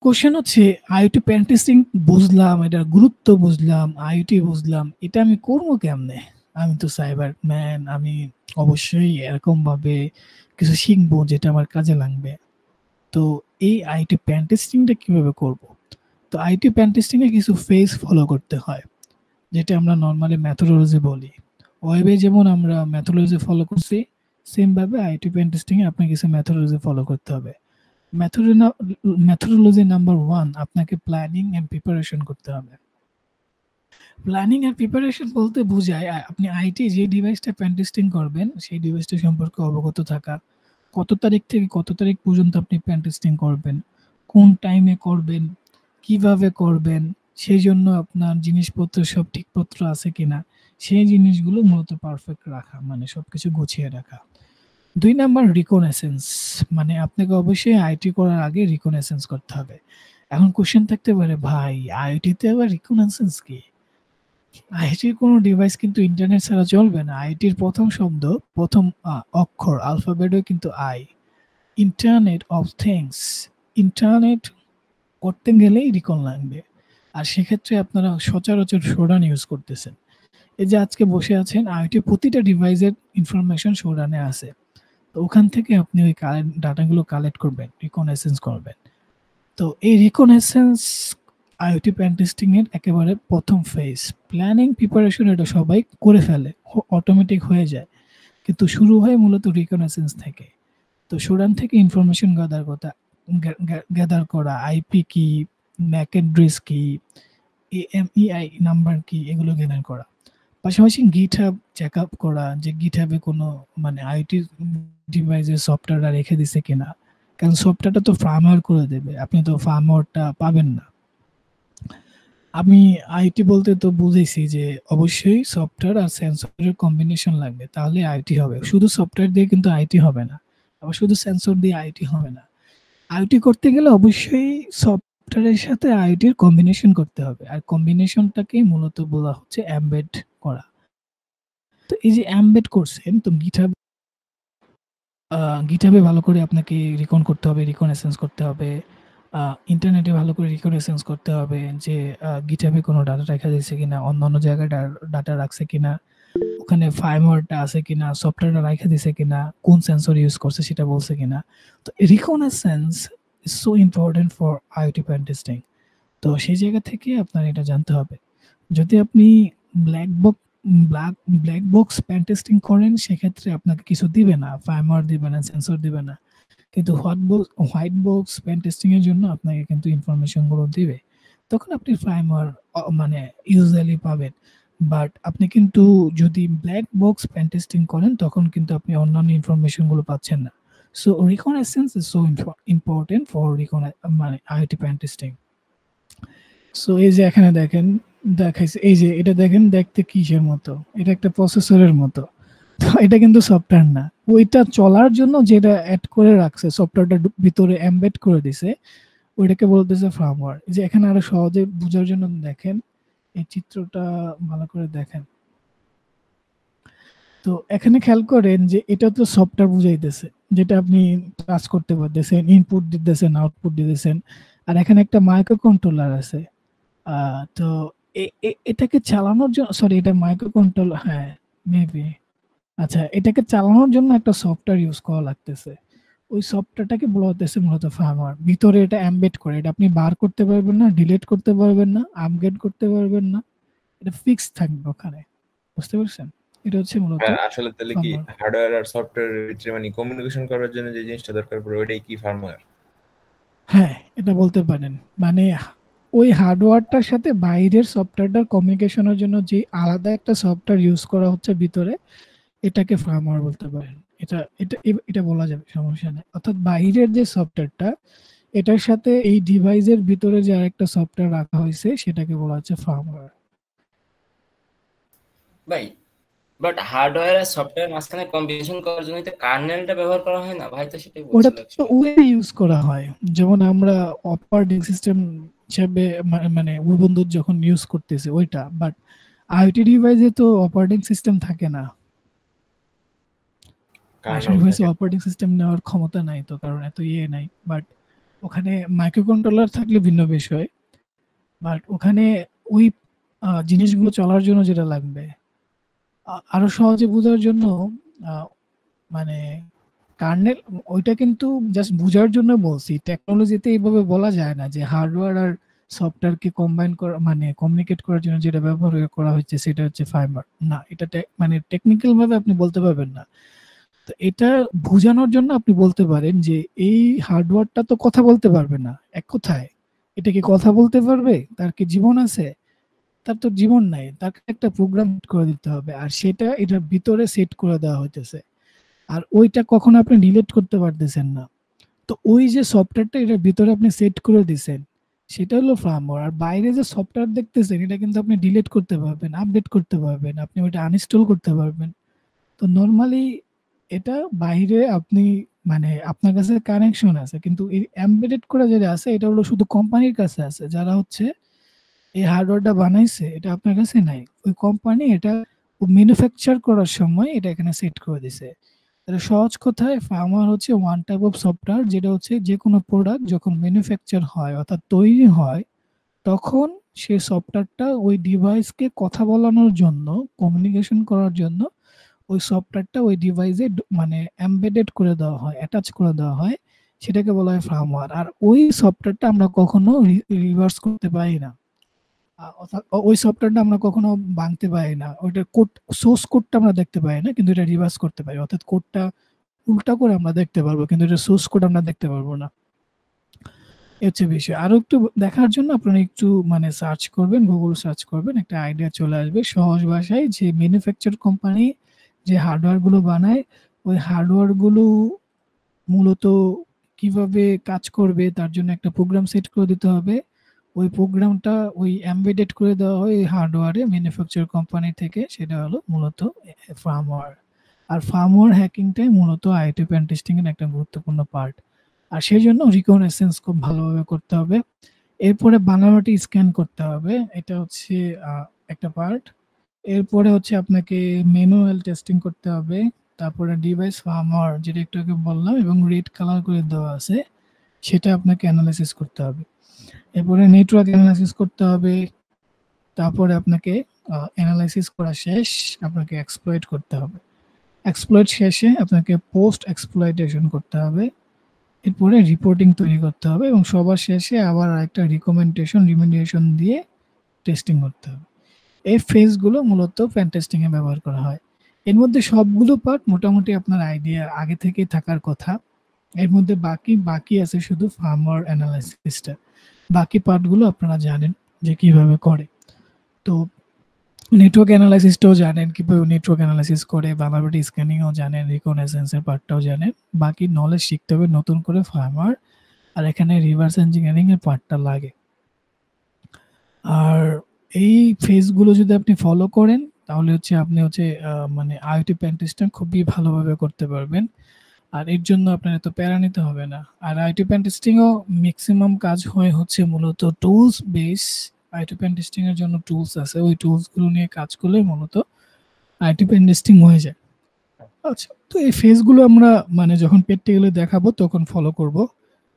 Question হচ্ছে IoT pen testing বুঝলাম, এটার গুরুত্ব বুঝলাম, আইওটি বুঝলাম, এটা আমি করবো কেমনে? আমি তো সাইবার ম্যান, আমি অবশ্যই এরকম ভাবে কিছু শিখবো যেটা আমার কাজে লাগবে। তো এই আইটি পেন টেস্টিংটা কিভাবে করব? তো আইটি পেন টেস্টিং এ কিছু ফেজ ফলো করতে হয়, যেটা আমরা নর্মালি মেথোডোলজি বলি। ওয়েবে যেমন আমরা মেথোডোলজি ফলো করছি, সেম ভাবে আইটি পেন টেস্টিং এ আপনাকে কিছু মেথোডোলজি ফলো করতে হবে। মেথোডোলজি নাম্বার 1, আপনাকে প্ল্যানিং এন্ড প্রিপারেশন করতে হবে। প্ল্যানিং এন্ড প্রিপারেশন বলতে বোঝায় আপনি আইটি যে ডিভাইসটা পেন টেস্টিং করবেন সেই ডিভাইসটা সম্পর্কে অবগত থাকা। কত তারিখ থেকে কত তারিখ পর্যন্ত আপনি পেন টেস্টিং করবেন, কোন টাইমে করবেন, কিভাবে করবেন, সেই জন্য আপনার জিনিসপত্র সব ঠিকপত্র আছে কিনা, সেই জিনিসগুলো মূলত পারফেক্ট রাখা, মানে সবকিছু গুছিয়ে রাখা। ২ নাম্বার রিকগনাইসেন্স, মানে আপনাকে অবশ্যই আইটি করার আগে রিকগনাইসেন্স করতে হবে। এখন কোশ্চেন থাকতে পারে, ভাই আইটিতে আবার রিকগনাইসেন্স কি? আইটির কোনো ডিভাইস কিন্তু ইন্টারনেট ছাড়া চলবে না। আইটির প্রথম শব্দ, প্রথম অক্ষর আলফাবেটও কিন্তু I. Internet of things. Internet করতে গেলেই রিকন লাগবে। আর সেক্ষেত্রে আপনারা সচরাচর শোডান ইউজ করতেছেন। এই যে আজকে বসে আছেন, আইটি প্রতিটা ডিভাইসের ইনফরমেশন শোডানে আছে। তো ওখান থেকে আপনি ওই ডাটাগুলো কালেক্ট করবেন, রিকগনাইসেন্স করবেন। তো এই রিকগনাইসেন্স আইওটি পেন টেস্টিং এর একেবারে প্রথম ফেজ। প্ল্যানিং প্রিপারেশন এটা সবাই করে ফেলে, অটোমেটিক হয়ে যায়, কিন্তু শুরু হয় মূলত রিকগনাইসেন্স থেকে। তো সুরান থেকে ইনফরমেশন গ্যাদার করা, আইপি কি, ম্যাক অ্যাড্রেস কি, এএমইআই নাম্বার কি, এগুলো গ্যাদার করা। পাশাপাশি গিটহাব চেক আপ করা যে গিটহাবে কোনো মানে আইটি ডিভাইসের সফটওয়্যারটা রেখে দিছে কিনা, কারণ সফটওয়্যারটা তো ফার্মওয়্যার করে দেবে, আপনি তো ফার্মওয়্যারটা পাবেন না। আমি আইটি বলতে তো বুঝেছি যে অবশ্যই সফটওয়্যার আর সেন্সরের কম্বিনেশন লাগবে, তাহলে আইটি হবে। শুধু সফটওয়্যার দিয়ে কিন্তু আইটি হবে না, আবার শুধু সেন্সর দিয়ে আইটি হবে না। আইটি করতে গেলে অবশ্যই সফটওয়্যারের সাথে আইটির কম্বিনেশন করতে হবে, আর কম্বিনেশনটাকেই মূলত বলা হচ্ছে এমবেড করা। তো এই যে এমবেড করছেন, তো গিটহাবে ভালো করে আপনাকে রিকন করতে হবে, রিকনেসেন্স করতে হবে। ইন্টারনেটে ভালো করে রিকনেসেন্স করতে হবে যে গিটহাবে কোনো ডাটা রাখা দিয়েছে কিনা, অন্যান্য জায়গায় ডাটা রাখছে কিনা, ওখানে ফার্মওয়্যারটা আছে কিনা, সফটওয়্যারটা রাখা দিয়েছে কিনা, কোন সেন্সর ইউজ করছে সেটা বলছে কিনা। তো reconnaissance is so important for IoT pen testing. তো সেই জায়গা থেকে আপনার এটা জানতে হবে। যদি আপনি ব্ল্যাক বক black black box pen testing করেন, সেক্ষেত্রে আপনাকে কিছু দিবে না, ফার্মওয়্যার দিবে না, সেন্সর দিবে না। কিন্তু হোয়াইট বক্স পেন টেস্টিং এর জন্য আপনাকে কিন্তু ইনফরমেশন গুলো দিবে। তখন আপনি ফার্মওয়্যার মানে ইউজুয়ালি পাবেন। বাট আপনি কিন্তু যদি ব্ল্যাক বক্স পেন টেস্টিং করেন, তখন কিন্তু আপনি অন্যান্য ইনফরমেশন গুলো পাচ্ছেন না। So reconnaissance is so important for মানে আইওটি পেন টেস্টিং। সো এই যে এখানে দেখেন, দেখাইছে এই যে এটা দেখেন, দেখতে কিসের মতো, এটা একটা প্রসেসরের মতো। তো এটা কিন্তু সফটওয়্যার না, ওইটা চলার জন্য যেটা অ্যাড করে রাখছে, সফটওয়্যারটা ভিতরে এমবেড করে দিছে, ওইটাকে বলতেছে ফার্মওয়্যার। যে এখানে আরো সহজে বোঝার জন্য দেখেন, এই চিত্রটা ভালো করে দেখেন। তো এখানে খেয়াল করেন যে এটা তো সফটওয়্যার বুঝাইতেছে, যেটা আপনি কাজ করতে পারতেছেন, ইনপুট দিতেছেন, আউটপুট দিতেছেন। আর এখানে একটা মাইক্রো কন্ট্রোলার আছে। তো এটাকে চালানোর জন্য, সরি এটা মাইক্রো কন্ট্রোলার, হ্যাঁ মেবি। আচ্ছা, এটাকে চালানোর জন্য একটা সফটওয়্যার ইউজ করা লাগতেছে। ওই সফটওয়্যারটাকে বলা হতেছে মূলত ফার্মওয়্যার। ভিতরে এটা এমবেড করে, এটা আপনি বার করতে পারবেন না, ডিলিট করতে পারবেন না, আপগ্রেড করতে পারবেন না, এটা ফিক্স থাকবে ওখানে। বুঝতে পারছেন? এটা হচ্ছে মূলত আসলে তাহলে কি ফার্মওয়্যার। হার্ডওয়্যার আর সফটওয়্যারের ভিতরে মানে কমিউনিকেশন করার জন্য যে জিনিসটা দরকার পড়ে ওইটাই কি ফার্মওয়্যার? হ্যাঁ, এটা বলতে পারেন। মানে ওই হার্ডওয়্যারটার সাথে বাইরের সফটওয়্যারটার কমিউনিকেশনের জন্য যে আলাদা একটা সফটওয়্যার ইউজ করা হচ্ছে ভিতরে, এটাকে ফার্মওয়্যার বলতে পারেন। এটা বলা যাবে, সমস্যা নেই। অর্থাৎ বাইরের যে সফটওয়্যারটা, এটার সাথে এই ডিভাইসের ভিতরে যে আরেকটা সফটওয়্যার রাখা হয়েছে, সেটাকে বলা হচ্ছে ফার্মওয়্যার। ভাই, বাট হার্ডওয়্যার আর সফটওয়্যার মাঝখানে কম্বিনেশন করার জন্য তো কার্নেলটা ব্যবহার করা হয় না ভাই? তো সেটাই ওটা বলছিল তো অ্যাকচুয়ালি। ওয়েবে ইউজ করা হয়। যেমন আমরা অপারেটিং সিস্টেম হিসেবে মানে উবুন্টু যখন ইউজ করতেছি ওইটা, বাট আইওটি ডিভাইসে তো অপারেটিং সিস্টেম থাকে না। আইওটি কার্নেল ডিভাইসে থাকে। অপারেটিং সিস্টেম নেওয়ার ক্ষমতা নাই তো, কারণ এত ইয়ে নাই। বাট ওখানে মাইক্রো কন্ট্রোলার থাকলে ভিন্ন বিষয়, বাট ওখানে ওই জিনিসগুলো চলার জন্য যেটা লাগবে আরো সহজে বোঝার জন্য আহ, মানে কার্নেল, ওইটা কিন্তু জাস্ট বোঝার জন্য বলছি। টেকনোলজিতে এইভাবে বলা যায় না যে হার্ডওয়্যার আর সফটওয়্যারকে কম্বাইন করা মানে কমিউনিকেট করার জন্য যেটা ব্যবহার করা হচ্ছে সেটা হচ্ছে ফাইবার। না, এটা মানে টেকনিক্যাল ভাবে আপনি বলতে পারবেন না। তো এটা বোঝানোর জন্য আপনি বলতে পারেন যে এই হার্ডওয়্যারটা তো কথা বলতে পারবে না। এক কথায় এটা কি কথা বলতে পারবে? তার কি জীবন আছে? তার তো জীবন নাই, তাকে একটা প্রোগ্রাম করে দিতে হবে, আর সেটা এটার ভিতরে সেট করে দেওয়া হইতেছে। আর ওইটা কখনো আপনি ডিলিট করতে পারতেছেন না। তো ওই যে সফটওয়্যারটা এটার ভিতরে আপনি সেট করে দিছেন, সেটা হলো ফার্মওয়্যার। আর বাইরে যে সফটওয়্যার দেখতেছেন এটা কিন্তু আপনি ডিলিট করতে পারবেন, আপডেট করতে পারবেন, আপনি ওইটা আনইনস্টল করতে পারবেন। তো নর্মালি এটা বাইরে আপনি মানে আপনার কাছে কানেকশন আছে, কিন্তু এই এমবেডেড করা যেটা আছে এটা হলো শুধু কোম্পানির কাছে আছে, যারা হচ্ছে এই হার্ডওয়্যারটা বানাইছে এটা আপনার কাছে নাই। ওই কোম্পানি এটা ম্যানুফ্যাকচার করার সময় এটা এখানে সেট করে দিছে। তাহলে সহজ কথায় ফার্মার হচ্ছে ওয়ান টাইপ অফ সফটওয়্যার, যেটা হচ্ছে যে কোনো প্রোডাক্ট যখন ম্যানুফ্যাকচার হয় অর্থাৎ তৈরি হয় তখন সেই সফটওয়্যারটা ওই ডিভাইসকে কথা বলানোর জন্য, কমিউনিকেশন করার জন্য ওই সফটওয়্যারটা ওই ডিভাইসে মানে এমবেডেড করে দেওয়া হয়, অ্যাটাচ করে দেওয়া হয়, সেটাকে বলা হয় ফার্মওয়্যার। আর ওই সফটওয়্যারটা আমরা কখনো রিভার্স করতে পারি না। অর্থাৎ ওই সফটওয়্যারটা আমরা কখনো ভাঙতে পারি না, ওইটার কোড সোর্স কোডটা আমরা দেখতে পাই না, কিন্তু এটা রিভার্স করতে পারি। অর্থাৎ কোডটা উল্টা করে আমরা দেখতে পারবো, কিন্তু এটা সোর্স কোড আমরা দেখতে পারবো না। এই হচ্ছে বিষয়। আরো একটু দেখার জন্য আপনারা একটু মানে সার্চ করবেন, গুগল সার্চ করবেন, একটা আইডিয়া চলে আসবে সহজ ভাষায় যে ম্যানুফ্যাকচার কোম্পানি যে হার্ডওয়্যার গুলো বানায় ওই হার্ডওয়্যার গুলো মূলত কিভাবে কাজ করবে তার জন্য একটা প্রোগ্রাম সেট করে দিতে হবে। ওই প্রোগ্রামটা ওই এমবেডেড করে দেওয়া হয় ওই হার্ডওয়্যারে ম্যানুফ্যাকচার কোম্পানি থেকে, সেটা হলো মূলত ফার্মওয়্যার। আর ফার্মওয়্যার হ্যাকিংটাই মূলত আইটি পেন টেস্টিং এর একটা গুরুত্বপূর্ণ পার্ট। আর সেই জন্য রিকগনিশন খুব ভালোভাবে করতে হবে। এরপরে বানানোটি স্ক্যান করতে হবে, এটা হচ্ছে একটা পার্ট। এরপরে হচ্ছে আপনাকে ম্যানুয়াল টেস্টিং করতে হবে। তারপরে ডিভাইস ফার্মওয়্যার যেটা একটু আগে বললাম এবং রেড কালার করে দেওয়া আছে সেটা আপনাকে অ্যানালাইসিস করতে হবে। এরপরে নেটওয়ার্ক অ্যানালাইসিস করতে হবে। তারপরে আপনাকে অ্যানালাইসিস করা শেষ, আপনাকে এক্সপ্লয়েট করতে হবে। এক্সপ্লয়েট শেষে আপনাকে পোস্ট এক্সপ্লয়েটেশন করতে হবে। এরপরে রিপোর্টিং তৈরি করতে হবে এবং সবার শেষে আবার আরেকটা রিমেডিয়েশন দিয়ে টেস্টিং করতে হবে। এই ফেজগুলো মূলত পেন টেস্টিং এ ব্যবহার করা হয়। এর মধ্যে সবগুলো পার্ট মোটামুটি আপনার আইডিয়া আগে থেকেই থাকার কথা। এর মধ্যে বাকি আছে শুধু ফার্মওয়্যার অ্যানালাইসিসটা। বাকি পার্টগুলো আপনারা জানেন যে কিভাবে করে। তো নেটওয়ার্ক অ্যানালাইসিসটাও জানেন কিভাবে নেটওয়ার্ক অ্যানালাইসিস করে, ভালনারেবিলিটি স্ক্যানিংও জানেন, রিকগনিশনের পার্টটাও জানেন। বাকি নলেজ শিখতে হবে নতুন করে ফার্মওয়্যার, আর এখানে রিভার্স ইঞ্জিনিয়ারিং এর পার্টটা লাগে। আর এই ফেজগুলো যদি আপনি ফলো করেন তাহলে হচ্ছে আপনি হচ্ছে মানে আইওটি পেন টেস্টিং খুবই ভালোভাবে করতে পারবেন। আর এর জন্য আপনার এত প্যারা নিতে হবে না। আর আইওটি পেন টেস্টিংও ম্যাক্সিমাম কাজ হয় হচ্ছে মূলত tools base. IoT pen testing এর জন্য টুলস আছে, ওই টুলসগুলো নিয়ে কাজ করলে মূলত আইওটি পেন টেস্টিং হয়ে যায়। আচ্ছা, তো এই ফেজগুলো আমরা মানে যখন প্র্যাকটিক্যালি দেখাবো তখন ফলো করব।